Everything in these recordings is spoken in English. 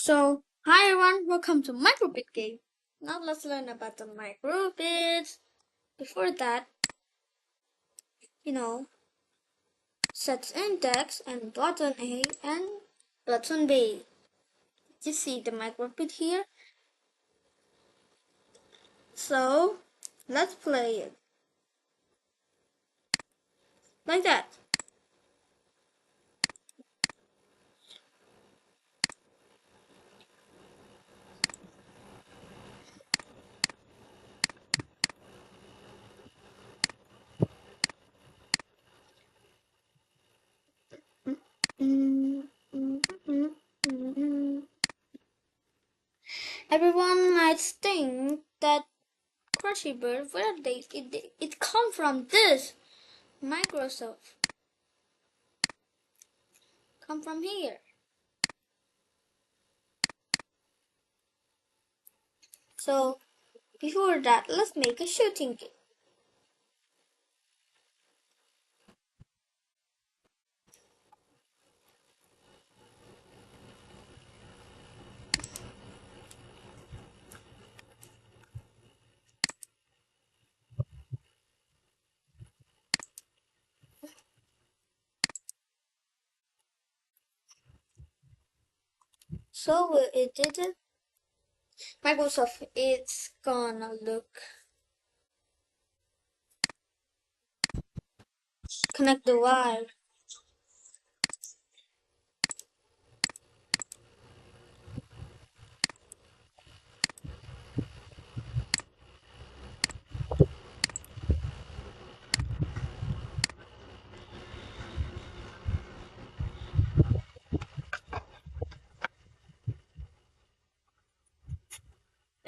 Hi everyone, welcome to Microbit game. Now let's learn about the microbits. Before that, set index and button A and button B. You see the microbit here? So, let's play it. Like that. Everyone might think that Crushy Bird, where it come from this? Microsoft. Come from here. So, before that, let's make a shooting game. So it did it. Microsoft, it's gonna look. Connect the wire.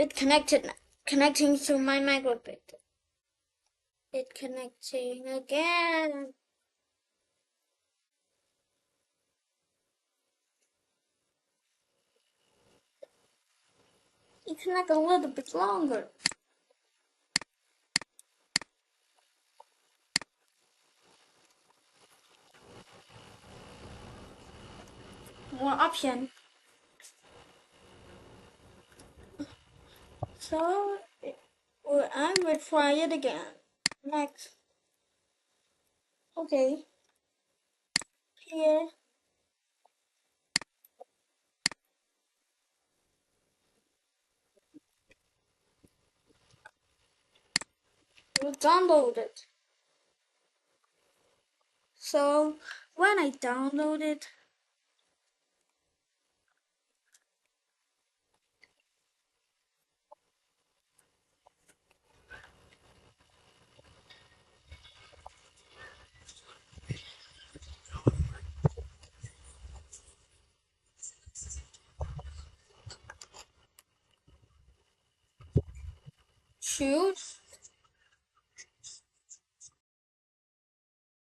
It connecting to my microbit. It connecting again. It connect a little bit longer. More option. So I will try it again. Next. Okay. Here. We download it. So when I download it, choose